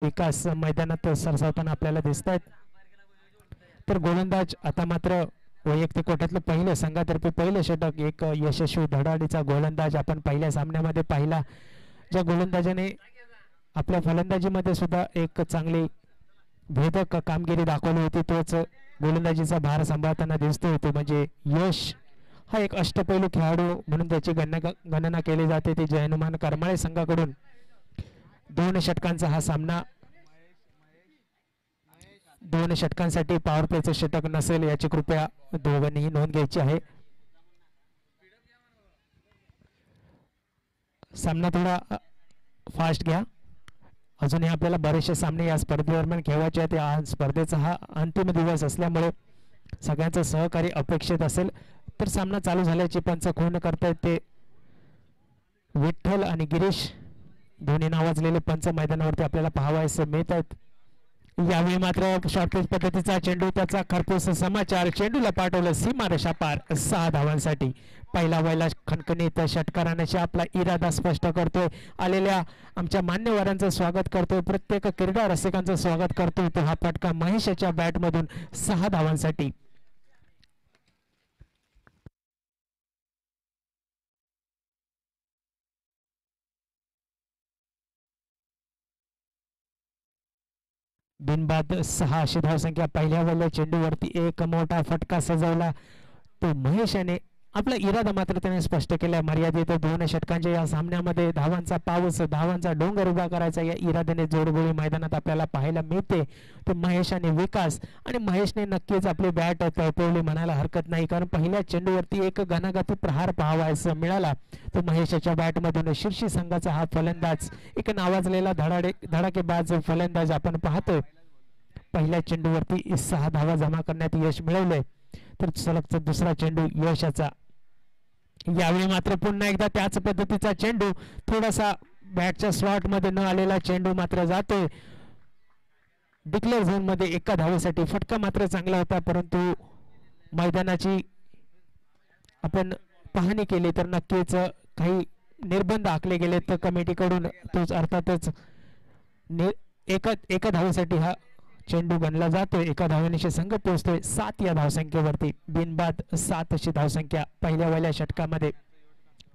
विकास मैदानात सरसावताना आपल्याला दिसत आहेत. तर गोलंदाज आता मात्र वैयक्तिक कोट्यातलं पहिलं संघातर्फे पहिलं षटक, एक यशस्वी धडाडीचा गोलंदाज आपण पहिल्या सामन्यामध्ये पाहिला. ज्या गोलंदाजाने आपल्या फलंदाजीमध्ये सुद्धा एक चांगली भेदक कामगिरी दाखवली होती, तोच गोलंदाजीचा भार सांभाळताना दिसतो होतो. म्हणजे यश हा एक अष्टपैलू खेळाडू म्हणून त्याची गणना केली जाते. ते जय हनुमान करमाळे संघाकडून 2 षटकांचा हा सामना, 2 षटकांसाठी पॉवर प्लेचं षटक नसेल याची कृपया दोघांनीही नोंद घ्यायची आहे. सामना थोडा फास्ट घ्या. अजूनही आपल्याला बरेचसे सामने या स्पर्धेदरम्यान खेळायचे आहेत. या स्पर्धेचा हा अंतिम दिवस असल्यामुळे सगळ्यांचं सहकार्य अपेक्षित असेल. तर सामना चालू झाल्याची पंच खूण करतायत ते विठ्ठल आणि गिरीश, दोन्ही नावाजलेले पंच मैदानावरती आपल्याला पाहावयास मिळत आहेत. यावेळी मात्र शॉर्टपिच पद्धतीचा चेंडू, त्याचा खरपूस समाचार, चेंडूला पाठवलं सीमारेषा पार 6 धावांसाठी. पहिला वयला खणखणीत षटकाराने आपला इरादा स्पष्ट करतोय. आलेल्या आमच्या मान्यवरांचं स्वागत करतोय, प्रत्येक क्रीडा रसिकांचं स्वागत करतोय. तो हा फटका महेशच्या बॅटमधून 6 धावांसाठी. बिनबाद 6 अशी धावसंख्या. पहिल्या वल्या चेंडूवरती एक मोठा फटका सजवला तो महेशाने. आपला इरादा मात्र त्याने स्पष्ट केला. मर्यादित 2 षटकांच्या या सामन्यामध्ये धावांचा पाऊस, धावांचा डोंगर उभा करायचा या इराद्याने जोडगोळी मैदानात आपल्याला पाहायला मिळते. तो महेश आणि विकास, आणि महेशने नक्कीच आपली बॅट तळपवली म्हणायला हरकत नाही, कारण पहिल्या चेंडूवरती एक घणाघाती प्रहार पाहावयास मिळाला. तो महेशच्या बॅटमधून शिर्षी संघाचा हा फलंदाज, एक नावाजलेला धडाकेबाज फलंदाज आपण पाहतोय. पहिल्या चेंडूवरती 6 धावा जमा करण्यात यश मिळवलंय. तर सलगचा दुसरा चेंडू यशाचा. यावेळी मात्र पुन्हा एकदा त्याच पद्धतीचा चेंडू, थोडासा बॅटच्या स्लॉट मध्ये न आलेला चेंडू मात्र जातोय डिक्लेअर झोन मध्ये 1 धावेसाठी. फटका मात्र चांगला होता, परंतु मैदानाची आपण पाहणी केली तर नक्कीच काही निर्बंध आखले गेले तर कमिटीकडून. तोच अर्थातच एका धावेसाठी हा चेंडू गणला जातोय. 1 धावेनिशी संघ पोहोचतोय 7 या धावसंख्येवरती. बिनबाद 7 अशी धावसंख्या पहिल्या वल्या षटकामध्ये.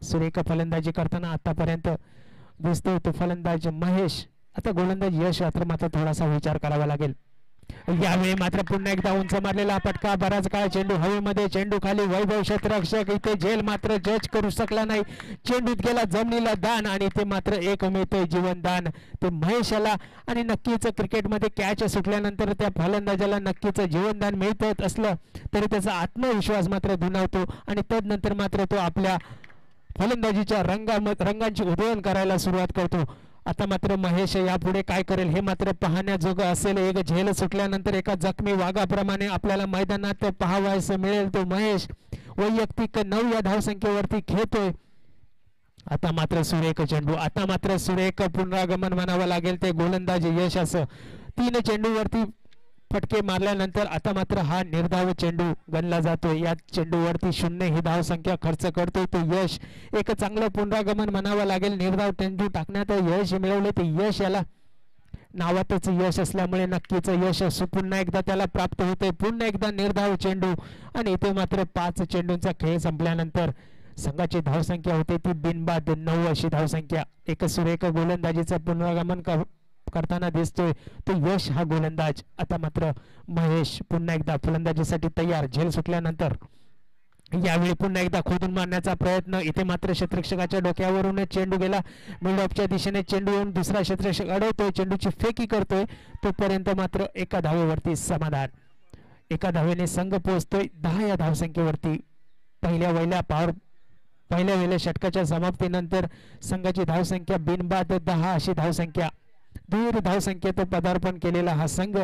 सुरेख फलंदाजी करताना आतापर्यंत दिसतोय तो फलंदाज महेश. आता गोलंदाज यश मात्र थोडासा विचार करावा लागेल. यावेळी मात्र पुन्हा एकदा उंच मारलेला फटका, बराच काळ चेंडू हवेमध्ये, चेंडू खाली. वैभव क्षेत्ररक्षक इथे झेल मात्र जज करू शकला नाही. चेंडूत गेला जमिनीला दान, आणि ते मात्र एक मिळतंय जीवनदान ते महेशाला. आणि नक्कीच क्रिकेटमध्ये कॅच सुटल्यानंतर त्या फलंदाजाला नक्कीच जीवनदान मिळत असलं तरी त्याचा आत्मविश्वास मात्र दुणावतो, आणि तदनंतर मात्र तो आपल्या फलंदाजीच्या रंगांची उधळण करायला सुरुवात करतो. आता मात्र महेश यापुढे काय करेल हे मात्र पाहण्याजोगं असेल. एक झेल सुटल्यानंतर एका जखमी वाघाप्रमाणे आपल्याला मैदानात पाहावयास मिळेल तो महेश. वैयक्तिक 9 या धावसंख्येवरती खेळतोय. आता मात्र सुरेख चेंडू, आता मात्र सुरेख पुनरागमन म्हणावं लागेल ते गोलंदाज यश. असं 3 चेंडूवरती फटके मारल्यानंतर आता मात्र हा निर्धाव चेंडू गणला जातोय. या चेंडूवरती 0 ही धावसंख्या खर्च करतोय तो यश. एक चांगलं पुनरागमन म्हणावं लागेल. निर्धाव चेंडू टाकण्यात यश मिळवले ते यश. याला नावातच यश असल्यामुळे नक्कीच यश पुन्हा एकदा त्याला प्राप्त होते. पुन्हा एकदा निर्धाव चेंडू, आणि इथे मात्र 5 चेंडूंचा खेळ संपल्यानंतर संघाची धावसंख्या होते ती बिनबाद 9 अशी धावसंख्या. एक सुरेख गोलंदाजीचं पुनरागमन करताना दिसतोय तो यश हा गोलंदाज. आता मात्र महेश पुन्हा एकदा फलंदाजीसाठी तयार. झेल सुटल्यानंतर यावेळी पुन्हा एकदा खोदून मारण्याचा प्रयत्न. इथे मात्र क्षेत्ररक्षकाच्या डोक्यावरून चेंडू गेला मिडऑफच्या दिशेने. चेंडू येऊन दुसरा क्षेत्ररक्षक अडवतोय, चेंडूची फेकी करतोय. तोपर्यंत मात्र 1 धावेवरती समाधान. 1 धावेने संघ पोहोचतोय 10 या धावसंख्येवरती. पहिल्या वेळेला षटकाच्या समाप्तीनंतर संघाची धावसंख्या बिनबाद 10 अशी धावसंख्या. दूर धावसंख्येत पदार्पण केलेला हा संघ.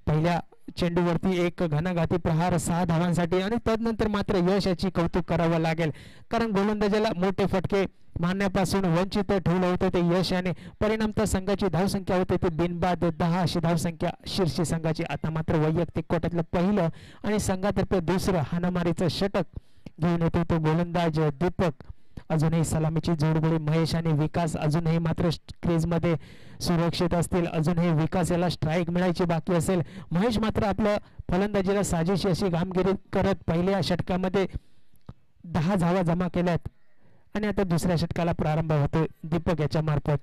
पहिल्या चेंडूवरती एक घणाघाती प्रहार 6 धावांसाठी, आणि तदनंतर मात्र यशाची कौतुक करावं लागेल, कारण गोलंदाजाला मोठे फटके मारण्यापासून वंचित ठेवलं होतं ते यश याने. परिणामतः संघाची धावसंख्या होते ते बिनबाद 10 अशी धावसंख्या शिर्षी संघाची. आता मात्र वैयक्तिक कोट्यातलं पहिलं आणि संघातर्फे दुसरं हाणामारीचं षटक घेऊन येतो तो गोलंदाज दीपक. अजूनही सलामीची जोडगोळी महेश आणि विकास अजूनही मात्र क्रीजमध्ये सुरक्षित असतील. अजूनही विकास याला स्ट्राईक मिळायची बाकी असेल. महेश मात्र आपल्या फलंदाजीला साजेशी अशी कामगिरी करत पहिल्या षटकामध्ये 10 धावा जमा केल्यात आणि आता दुसऱ्या षटकाला प्रारंभ होतोय दीपक याच्या मार्फत.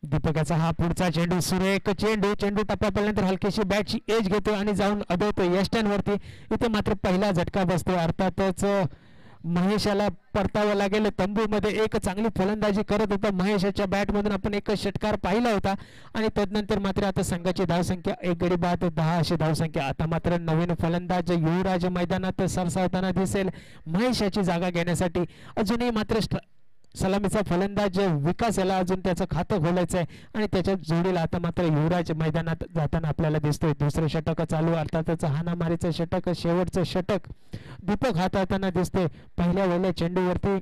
दीपकाचा हा पुढचा चेंडू सुरेख चेंडू टप्पा पडल्यानंतर हलकीशी बॅटची एज घेतो आणि जाऊन अडवतो यष्ट्यांवरती. इथे मात्र पहिला झटका बसतो. अर्थातच महेशाला परतावं लागेल. तंबूमध्ये एक चांगली फलंदाजी करत होता महेशाच्या बॅटमधून आपण एक षटकार पाहिला होता आणि तदनंतर मात्र आता संघाची धावसंख्या 1 गडी बाद 10 अशी धावसंख्या. आता मात्र नवीन फलंदाज युवराज मैदानात सरसावताना दिसेल महेशाची जागा घेण्यासाठी. अजूनही मात्र सलामीचा फलंदाज विकास याला अजून त्याचं खातं खोलायचं आहे आणि त्याच्या जोडीला आता मात्र युवराज मैदानात जाताना आपल्याला दिसतोय. दुसरं षटक चालू. अर्थातच हाणामारीचं षटक शेवटचं षटक दीपक हाताळताना दिसते. पहिल्या वेळेला चेंडूवरती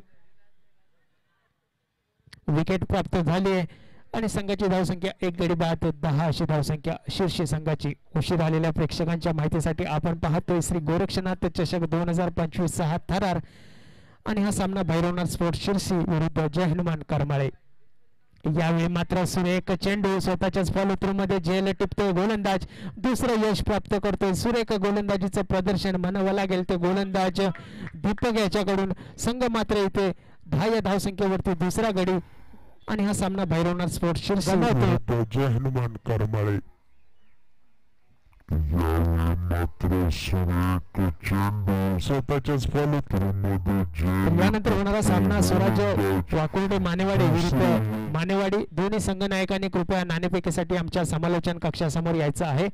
विकेट प्राप्त झाली आहे आणि संघाची धावसंख्या 1 गडी बाद 10 अशी धावसंख्या शिर्षी संघाची. उशीर आलेल्या प्रेक्षकांच्या माहितीसाठी आपण पाहतोय श्री गोरक्षनाथ चषक 2025 हा थरार आणि हा सामना भैरवनाथ स्पोर्ट्स शिर्सी विरुद्ध जय हनुमान करमाळे. यावेळी मात्र सुरेख चेंडू स्वतःच्याच फॉलो मध्ये झेल टिपतोय गोलंदाज. दुसरं यश प्राप्त करतोय. सुरेख गोलंदाजीचं प्रदर्शन म्हणावं लागेल ते गोलंदाज दीपक याच्याकडून. संघ मात्र इथे 10 या धावसंख्येवरती दुसरा गडी आणि हा सामना भैरवनाथ स्पोर्ट्स शिर्सी विरुद्ध जय हनुमान करमाळे. यानंतर होणारा सामना स्वराज्य वाकुर्डे मानेवाडी विरुद्ध मानेवाडी. दोन्ही संघ नायकांनी कृपया नाणेफेकीसाठी आमच्या समालोचन कक्षासमोर यायचं आहे.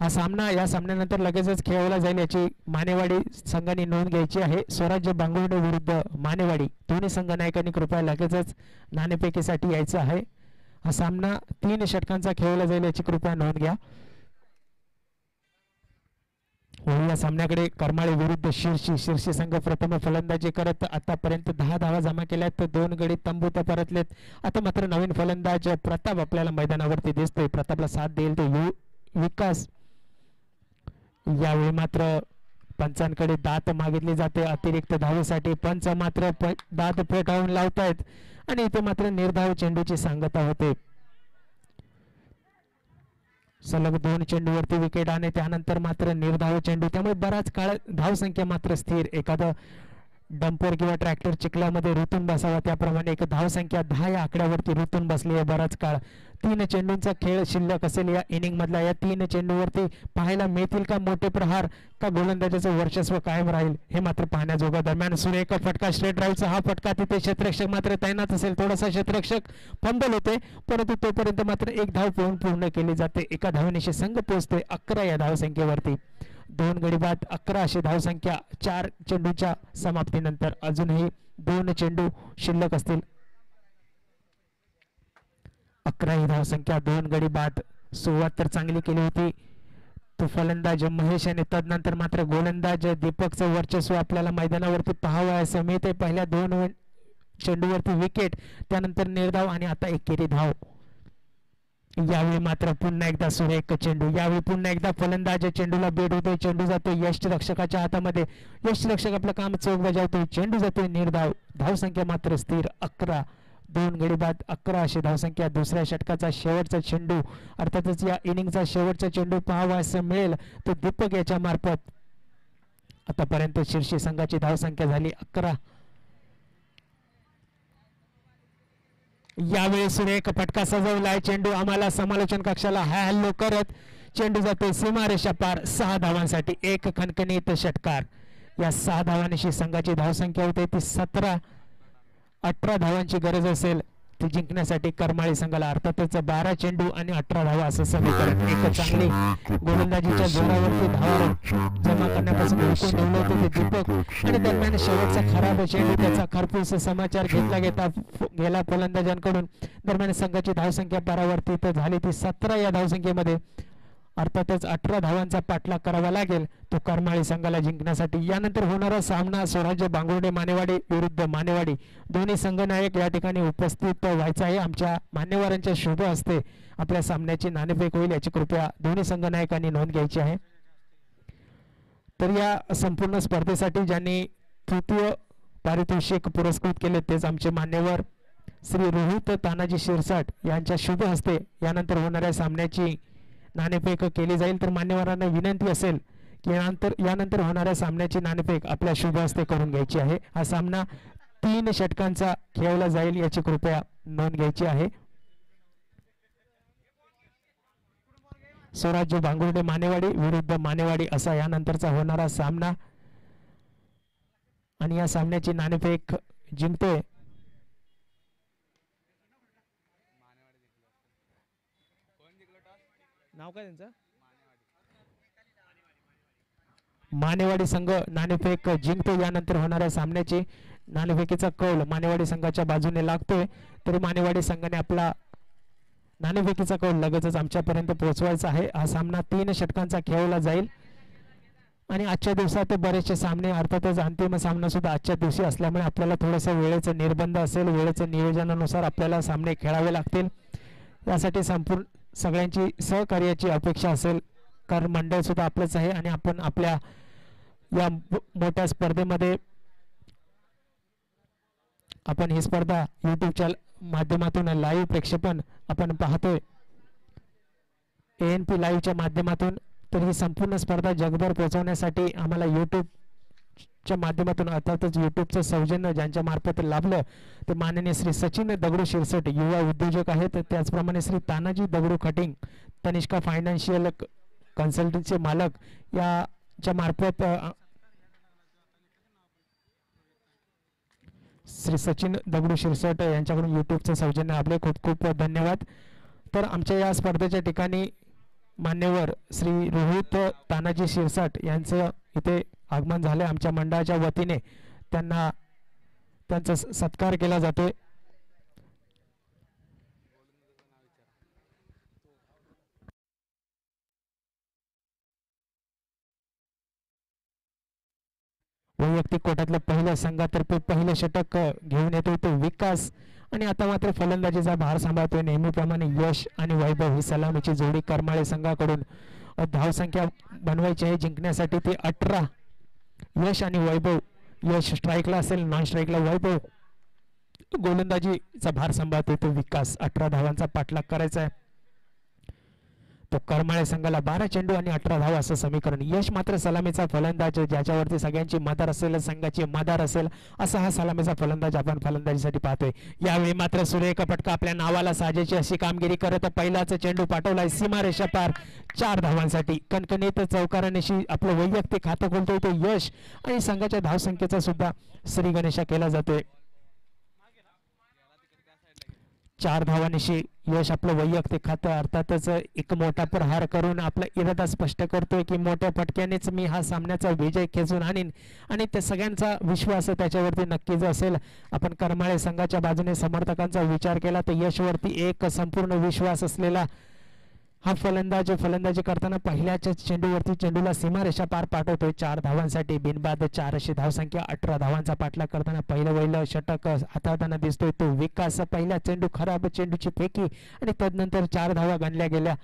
हा सामना या सामन्यानंतर लगेचच खेळवला जाईल याची मानेवाडी संघाने नोंद घ्यायची आहे. स्वराज्य बांगुर्डे विरुद्ध मानेवाडी दोन्ही संघ नायकांनी कृपया लगेचच नाणेफेकीसाठी यायचं आहे. हा सामना 3 षटकांचा खेळवला जाईल याची कृपया नोंद घ्या. या सामन्याकडे करमाळे विरुद्ध शिर्सी संघ प्रथम फलंदाजी करत आतापर्यंत 10 धावा जमा केल्यात. तर 2 गडी तंबूत परतलेत. आता मात्र नवीन फलंदाज प्रताप आपल्याला मैदानावरती दिसतोय. प्रतापला साथ देईल तो विकास. यावेळी मात्र पंचांकडे दात मागितली जाते अतिरिक्त धावेसाठी. पंच मात्र दात फेटाळून लावतायत आणि इथे मात्र निर्धाव चेंडूची सांगता होते. सलग 2 चेंडूवरती विकेट आणि त्यानंतर मात्र निर्धाव चेंडू. त्यामुळे बराच काळ धावसंख्या मात्र स्थिर. एखादं डंपर किंवा ट्रॅक्टर चिखलामध्ये रुतून बसावा त्याप्रमाणे एक धावसंख्या 10 या आकड्यावरती रुतून बसली आहे बराच काळ. 3 चेंडूंचा खेळ शिल्लक असेल या इनिंग मधला. या 3 चेंडूवरती पाहायला मिळतील का मोठे प्रहार का गोलंदाजाचं वर्चस्व कायम राहील हे मात्र पाहण्याजोगं. दरम्यान सुरेख फटका स्ट्रेट ड्राईव्हचा हा फटका. तिथे क्षेत्ररक्षक मात्र तैनात असेल. थोडासा क्षेत्ररक्षक फंबल होते परंतु तोपर्यंत मात्र 1 धाव पूर्ण केली जाते. एका धावनिशी संघ पोहोचतोय 11 या धावसंख्येवरती. 2 गडी बाद 11 अशी धावसंख्या 4 चेंडूच्या समाप्तीनंतर. अजूनही 2 चेंडू शिल्लक असतील. 11 ही धावसंख्या 2 गडी बाद. सुरुवात तर चांगली केली होती तो फलंदाज महेश आणि तदनंतर मात्र गोलंदाज दीपकचं वर्चस्व आपल्याला मैदानावरती पाहावयास मिळते. पहिल्या 2 चेंडूवरती विकेट त्यानंतर निर्धाव आणि आता एकेरी धाव. यावेळी मात्र पुन्हा एकदा सुरेख चेंडू. यावेळी पुन्हा एकदा फलंदाज चेंडूला बेट होतोय. चेंडू जातोय यष्टिरक्षकाच्या हातामध्ये. यष्टिरक्षक आपलं काम चोख बजावतोय. चेंडू जातोय निर्धाव. धावसंख्या मात्र स्थिर 11. 2 गडी बाद 11 अशी धावसंख्या. दुसऱ्या षटकाचा शेवटचा चेंडू अर्थातच या इनिंगचा शेवटचा चेंडू पाहावयास मिळेल तो दीपक याच्या मार्फत. आतापर्यंत शिर्षी संघाची धावसंख्या झाली 11. यावेळी सुरेख फटका सजवलाय. चेंडू आम्हाला समालोचन कक्षाला हाय हॅलो करत चेंडू जातोय सीमारेषा पार 6 धावांसाठी. 1 खणखणीत षटकार. या 6 धावांशी संघाची धावसंख्या होते ती 17. 18 धावांची गरज असेल ती जिंकण्यासाठी करमाळी संघाला. अर्थातच 12 चेंडू आणि 18 धावा असं समीकरण. एक चांगली गोलंदाजीच्या जोरावरती धावा जमा करण्यापासून रोखून ठेवलं होतं ते दीपक आणि दरम्यान शेवटचा खराब चेंडू त्याचा खरपूस समाचार गेला फलंदाजांकडून. दरम्यान संघाची धावसंख्या पारावरती तर झाली ती 17 या धावसंख्येमध्ये. अर्थातच 18 धावांचा पाठलाग करावा लागेल तो करमाळी संघाला जिंकण्यासाठी. यानंतर होणारा सामना स्वराज्य बांगुर्डे मानेवाडी विरुद्ध मानेवाडी. दोन्ही संघनायक या ठिकाणी उपस्थित व्हायचा आहे. आमच्या मान्यवरांच्या शुभ हस्ते आपल्या सामन्याची नाणेफेक होईल याची कृपया दोन्ही संघनायकांनी नोंद घ्यायची आहे. तर या संपूर्ण स्पर्धेसाठी ज्यांनी तृतीय पारितोषिक पुरस्कृत केले तेच आमचे मान्यवर श्री रोहित तानाजी शिरसाट यांच्या शुभ हस्ते यानंतर होणाऱ्या सामन्याची नाणेफेक केली जाईल. तर मान्यवरांना विनंती असेल की यानंतर होणाऱ्या सामन्याची नाणेफेक आपल्या शुभ हस्ते करून घ्यायची आहे. हा सामना 3 षटकांचा खेळला जाईल याची कृपया नोंद घ्यायची आहे. स्वराज्य बांगुर्डे मानेवाडी विरुद्ध मानेवाडी असा यानंतरचा होणारा सामना आणि या सामन्याची नाणेफेक जिंकतोय नाव काय त्यांचं मानेवाडी संघ नाणेफेक जिंकतो. यानंतर होणाऱ्या सामन्याची नाणेफेकीचा कौल मानेवाडी संघाच्या बाजूने लागतोय. तरी मानेवाडी संघाने आपला नाणेफेकीचा कौल लगेचच आमच्यापर्यंत पोहोचवायचा आहे. हा सामना 3 षटकांचा खेळला जाईल आणि आजच्या दिवसात बरेचसे सामने अर्थातच अंतिम सामना सुद्धा आजच्या दिवशी असल्यामुळे आपल्याला थोडंसं वेळेचं निर्बंध असेल. वेळेचं नियोजनानुसार आपल्याला सामने खेळावे लागतील. यासाठी संपूर्ण सगळ्यांची सहकार्याची अपेक्षा असेल कारण मंडळ सुद्धा आपलंच आहे आणि आपण आपल्या या मोठ्या स्पर्धेमध्ये आपण ही स्पर्धा यूट्यूबच्या माध्यमातून लाईव्ह प्रक्षेपण आपण पाहतोय ANP लाईव्हच्या माध्यमातून. तर ही संपूर्ण स्पर्धा जगभर पोहोचवण्यासाठी आम्हाला यूट्यूबच्या माध्यमातून अर्थातच यूट्यूबचं सौजन्य ज्यांच्या मार्फत लाभलं ते माननीय श्री सचिन दगडू शिरसट युवा उद्योजक आहेत. त्याचप्रमाणे Shri Tanaji Dagdu cutting Tanishka financial consultancy मालक याच्या मार्फत श्री सचिन दगडू शिरसट यांच्याकडून यूट्यूबचं सौजन्य लाभले. खूप खूप धन्यवाद. तर आमच्या या स्पर्धेच्या ठिकाणी मान्यवर श्री रोहित तानाजी शिरसाट यांचं इथे आगमन झाले. आमच्या मंडळाच्या वतीने त्यांचा सत्कार केला जातोय. वैयक्तिक कोट्यातलं पहिल्या संघातर्फे पहिलं षटक घेऊन येतोय तो विकास आणि आता मात्र फलंदाजीचा भार सांभाळतोय नेहमीप्रमाणे यश आणि वैभव. ही सलामीची जोडी करमाळे संघाकडून धावसंख्या बनवायची आहे जिंकण्यासाठी. ते 18 यश आणि वैभव. यश स्ट्राईकला असेल नॉन स्ट्राईकला वैभव. गोलंदाजीचा भार सांभाळतोय तो विकास. 18 धावांचा पाठलाग करायचा आहे. तो करमाळे संघाला 12 चेंडू आणि 18 धावा असं समीकरण. यश मात्र सलामीचा फलंदाज ज्याच्यावरती सगळ्यांची मदार असेल संघाची मदार असेल असा हा सलामीचा फलंदाज आपण फलंदाजीसाठी पाहतोय. यावेळी मात्र सुरेख फटका आपल्या नावाला साजेची अशी कामगिरी करत पहिलाच चेंडू पाठवलाय सीमारेषा पार 4 धावांसाठी. कणकणीत चौकारानेशी आपलं वैयक्तिक खातं खोलतोय तो यश आणि संघाच्या धावसंख्येचा सुद्धा श्री गणेशा केला जातोय. 4 धावांशी यश आपलं वैयक्तिक खातं अर्थातच एक मोठा प्रहार करून आपला इरादा स्पष्ट करतोय की मोठ्या फटक्यानेच मी हा सामन्याचा विजय खेचून आणीन आणि त्या सगळ्यांचा विश्वास त्याच्यावरती नक्कीच असेल. आपण करमाळे संघाच्या बाजूने समर्थकांचा विचार केला तर यशवरती एक संपूर्ण विश्वास असलेला हा फलंदाजी करताना पहिल्याच चेंडूवरती चेंडूला सीमारेषा पार पाठवतोय 4 धावांसाठी. बिनबाद 4 अशी धावसंख्या. 18 धावांचा पाठलाग करताना पहिलं षटक हाताळताना दिसतोय तो विकास. पहिला चेंडू खराब चेंडूची फेकी आणि तदनंतर 4 धावा गणल्या गेल्या.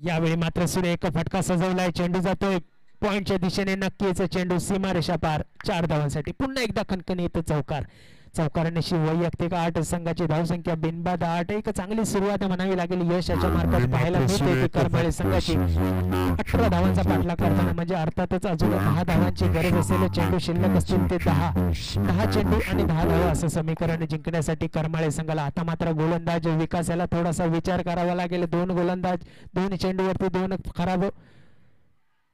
यावेळी मात्र सुरेख फटका सजवलाय. चेंडू जातोय पॉइंटच्या दिशेने. नक्कीच चेंडू सीमारेषा पार 4 धावांसाठी. पुन्हा एकदा खणखणीत चौकारानेशी वैयक्तिक 8 संघाची धावसंख्या बिनबाद 8. एक चांगली सुरुवात म्हणावी लागेल यशाच्या मार्फत पाहायला मिळते. करमाळे संघाची 18 धावांचा पाठलाग करताना म्हणजे अर्थातच अजून 10 धावांची गरज असेल. चेंडू शिल्लक असतील ते 10 चेंडू आणि 10 धावा असं समीकरण जिंकण्यासाठी करमाळे संघाला. आता मात्र गोलंदाज विकास याला थोडासा विचार करावा लागेल. 2 गोलंदाज 2 चेंडूवरती 2 खराब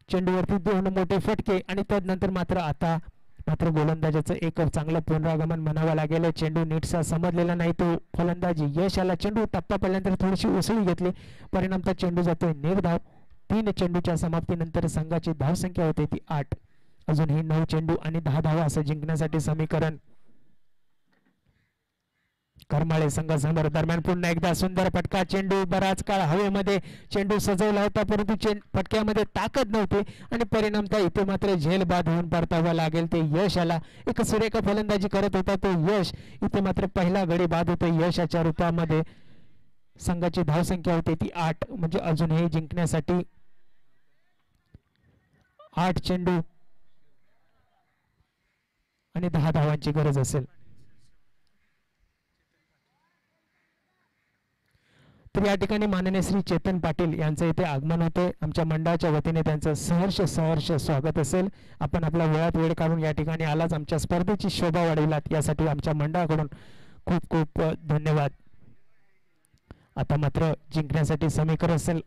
चेंडूवरती 2 मोठे फटके आणि तदनंतर मात्र गोलंदाजाचं एक चांगलं पुनरागमन म्हणावं लागेल. चेंडू नीटसा समजलेला नाही तो फलंदाजी. यश याला चेंडू टप्पा पडल्यानंतर थोडीशी उसळी घेतली. परिणामतः चेंडू जातोय निर्धाव. 3 चेंडूच्या समाप्तीनंतर संघाची धावसंख्या होते ती 8. अजूनही 9 चेंडू आणि 10 धावा असं जिंकण्यासाठी समीकरण. करमाळे संघासमोर दरम्यान पुन्हा एकदा सुंदर फटका. चेंडू बराच काळ हवेमध्ये चेंडू सजवला होता, परंतु फटक्यामध्ये ताकद नव्हती आणि परिणामतः इथे मात्र झेल बाद होऊन परतावा लागेल ते यश आला. एक सुरेख फलंदाजी करत होता तो यश, इथे मात्र पहिला गडी बाद होतो यशाच्या रूपामध्ये. संघाची धावसंख्या होती ती 8, म्हणजे अजूनही जिंकण्यासाठी 8 चेंडू आणि 10 धावांची गरज असेल. तर या ठिकाणी माननीय श्री चेतन पाटील यांचं इथे आगमन होते. आमच्या मंडळाच्या वतीने त्यांचं सहर्ष स्वागत असेल. आपण आपला वेळात वेळ काढून या ठिकाणी आलाच, आमच्या स्पर्धेची शोभा वाढविलात, यासाठी आमच्या मंडळाकडून खूप खूप धन्यवाद. आता मात्र जिंकण्यासाठी समीकरण असेल.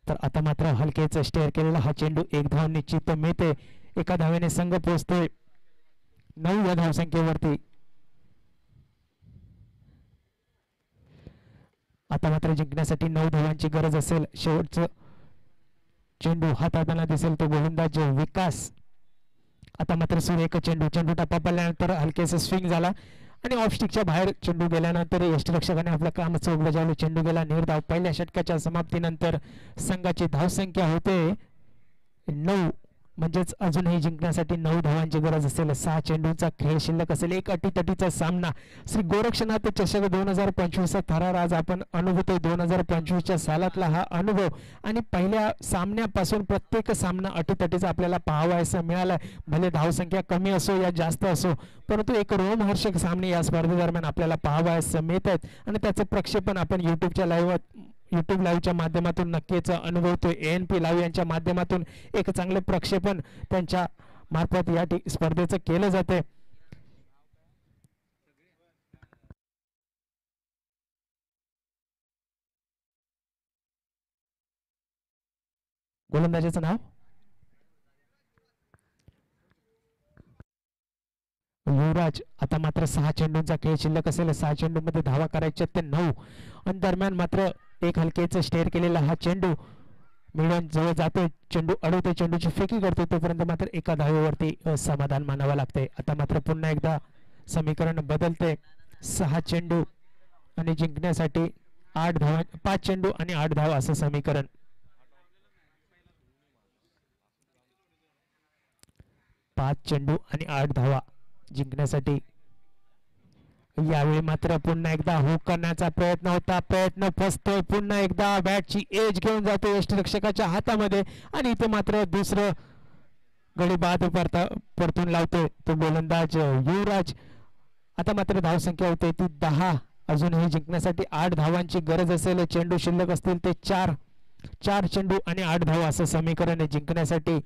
तर आता मात्र हलकेच स्टेअर केलेला हा चेंडू 1 धाव निश्चित मिळते. एका धावेने संघ पोहोचतोय 9 या धावसंख्येवरती. आता मात्र जिंकण्यासाठी 9 धावांची गरज असेल. शेवटचं चेंडू हाताळताना दिसेल तो गोलंदाज विकास. आता मात्र सुरेख चेंडू टप्पा पडल्यानंतर हलकेच स्विंग झाला आणि ऑफस्टिकच्या बाहेर चेंडू गेल्यानंतर यष्टिरक्षकाने आपलं काम चोख बजावलं. चेंडू गेला निर्धाव. पहिल्या षटकाच्या समाप्तीनंतर संघाची धावसंख्या होते 9, म्हणजेच अजूनही जिंकण्यासाठी 9 धावांची गरज असेल. 6 चेंडूंचा खेळ शिल्लक असेल. एक अटीतटीचा सामना. श्री गोरक्षनाथ चषक 2025 थरार आज आपण अनुभवतोय. 2025च्या सालातला हा अनुभव आणि पहिल्या सामन्यापासून प्रत्येक सामना अटीतटीचा आपल्याला पाहावयास मिळाला. भले धावसंख्या कमी असो या जास्त असो, परंतु एक रोमहर्षक सामने या स्पर्धेदरम्यान आपल्याला पाहावयास मिळत आहेत आणि त्याचं प्रक्षेपण आपण यूट्यूब लाईव्हच्या माध्यमातून नक्कीच अनुभवतोय. ANP लाईव्ह यांच्या माध्यमातून एक चांगलं प्रक्षेपण त्यांच्या मार्फत या स्पर्धेचं केलं जाते. गोलंदाजाचं नाव युवराज. आता मात्र 6 चेंडूंचा खेळ शिल्लक असेल. 6 चेंडूमध्ये धावा करायच्या ते 9 आणि दरम्यान मात्र एक हलकेच स्टेअर केलेला हा चेंडू मिडन जवळ जातोय. चेंडू अडवतोय, चेंडूची फेकी करतोय, तोपर्यंत मात्र एका धावेवरती समाधान मानावं लागतंय. आता मात्र पुन्हा एकदा समीकरण बदलते. 6 चेंडू आणि जिंकण्यासाठी 8 धावा. 5 चेंडू आणि 8 धाव असं समीकरण. 5 चेंडू आणि 8 धावा जिंकण्यासाठी. यावेळी मात्र पुन्हा एकदा हुक करण्याचा प्रयत्न होता. प्रयत्न फसतोय. पुन्हा एकदा बॅटची एज घेऊन जातो यष्टिरक्षकाच्या हातामध्ये आणि इथे मात्र दुसरं गडी बाद परतून लावतोय तो गोलंदाज युवराज. आता मात्र धावसंख्या होते ती 10. अजूनही जिंकण्यासाठी 8 धावांची गरज असेल. चेंडू शिल्लक असतील ते 4 चेंडू आणि 8 धाव असं समीकरण जिंकण्यासाठी.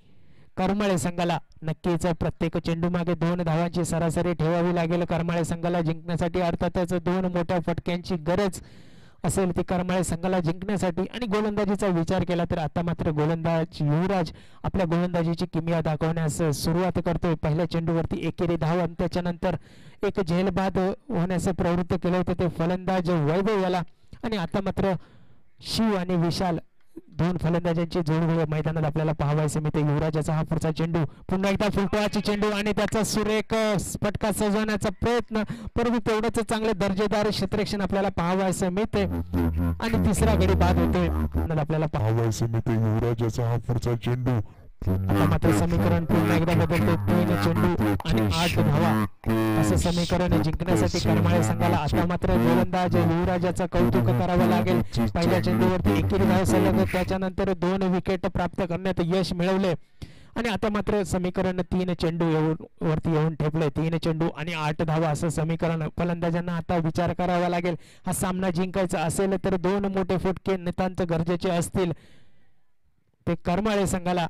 करमाळे संघाला नक्कीच प्रत्येक चेंडू मागे 2 धावांची सरासरी ठेवावी लागेल. करमाळे संघाला जिंकण्यासाठी अर्थातच 2 मोठ्या फटक्यांची गरज असेल ती करमाळे संघाला जिंकण्यासाठी. आणि गोलंदाजीचा विचार केला तर आता मात्र गोलंदाज युवराज आपल्या गोलंदाजीची किमया दाखवण्यास सुरुवात करतोय. पहिल्या चेंडूवरती एकेरी धाव आणि त्याच्यानंतर एक झेलबाद होण्यास प्रवृत्त केलं होतं ते फलंदाज वैभव याला. आणि आता मात्र शिव आणि विशाल 2 फलंदाजांची जोड मैदानात आपल्याला पाहावयास मिळते. युवराजाचा हा पुढचा चेंडू पुन्हा एकदा फुलटोळाची चेंडू आणि त्याचा सुरेख फटका सजवण्याचा प्रयत्न, परंतु तेवढंच चांगलं दर्जेदार क्षेत्ररक्षण आपल्याला पाहावयास मिळते आणि तिसरा गडी बाद होतोय आपल्याला पाहावयास मिळते. युवराजाचा हा पुढचा चेंडू. आता मात्र समीकरण पुन्हा एकदा बदलते. 3 चेंडू आणि 8 धावा असं समीकरण जिंकण्यासाठी करमाळे संघाला आता मात्र गोलंदाज युवराजाचं कौतुक करावं लागेल. पहिल्या चेंडूवरती एकेरी धाव सलग, त्याच्यानंतर 2 विकेट प्राप्त करण्यात यश मिळवले आणि आता मात्र समीकरण 3 चेंडू वरती येऊन ठेपले. 3 चेंडू आणि 8 धावा असं समीकरण. फलंदाजांना आता विचार करावा लागेल. हा सामना जिंकायचा असेल तर 2 मोठे फटके नितांत गरजेचे असतील ते करमाळे संघाला.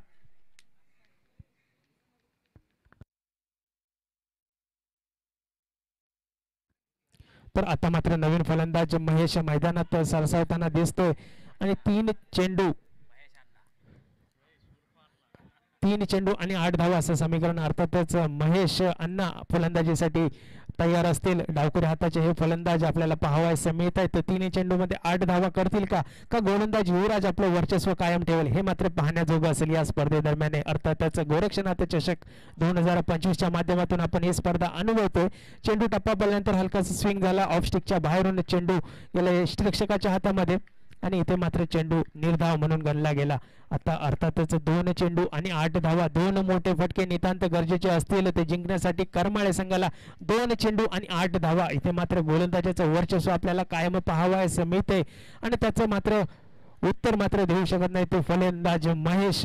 तर आता मात्र नवीन फलंदाज महेश मैदानात सरसावताना दिसतोय आणि 3 3 चेंडू आणि 8 धावा असं समीकरण. अर्थातच महेश अण्णा फलंदाजीसाठी तयार असतील. डावखुऱ्या हाताचे हे फलंदाज आपल्याला पाहावयास मिळत आहेत. 3 चेंडूमध्ये 8 धावा करतील का गोलंदाज युवराज आपलं वर्चस्व कायम ठेवेल हे मात्र पाहण्याजोगं असेल या स्पर्धेदरम्यान. अर्थातच गोरक्षनाथ चषक 2025च्या माध्यमातून आपण ही स्पर्धा अनुभवतोय. चेंडू टप्पा पडल्यानंतर हलकासा स्विंग झाला, ऑफस्टिकच्या बाहेरून चेंडू गेला यष्टिरक्षकाच्या हातामध्ये आणि इथे मात्र चेंडू निर्धाव म्हणून गणला गेला. आता अर्थातच 2 चेंडू आणि 8 धावा, 2 मोठे फटके नितांत गरजेचे असतील ते जिंकण्यासाठी. करमाळे संघाला 2 चेंडू आणि 8 धावा. इथे मात्र गोलंदाजाचं वर्चस्व आपल्याला कायम पाहावयास मिळते आणि त्याचं मात्र उत्तर मात्र देऊ शकत नाही ते फलंदाज महेश.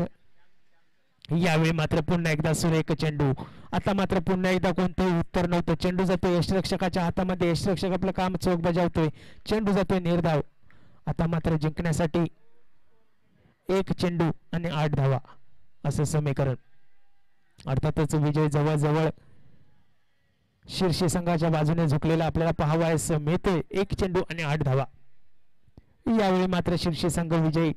यावेळी मात्र पुन्हा एकदा सुरेख चेंडू. आता मात्र पुन्हा एकदा कोणतंही उत्तर नव्हतं. चेंडू जातोय यष्टिरक्षकाच्या हातामध्ये, यष्टिरक्षक आपलं काम चोख बजावतोय. चेंडू जातोय निर्धाव. आता मात्र जिंकण्यासाठी 1 चेंडू आणि 8 धावा असं समीकरण. अर्थातच विजय जवळजवळ शीर्षी संघाच्या बाजूने झुकलेला आपल्याला पाहावयास मिळतोय. 1 चेंडू आणि 8 धावा. यावेळी मात्र शीर्षी संघ विजयी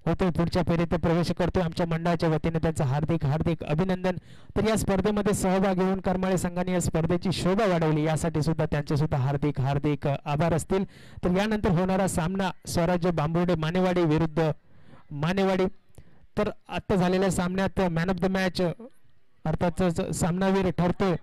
होतोय, पुढच्या फेरीत प्रवेश करतोय. आमच्या मंडळाच्या वतीने त्यांचं हार्दिक हार्दिक अभिनंदन. तर या स्पर्धेमध्ये सहभाग घेऊन करमाळे संघाने या स्पर्धेची शोभा वाढवली यासाठी सुद्धा त्यांचे सुद्धा हार्दिक हार्दिक आभार असतील. तर यानंतर होणारा सामना स्वराज्य बांबुर्डे मानेवाडी विरुद्ध मानेवाडी. तर आता झालेल्या सामन्यात मॅन ऑफ द मॅच अर्थातच सामनावीर ठरतोय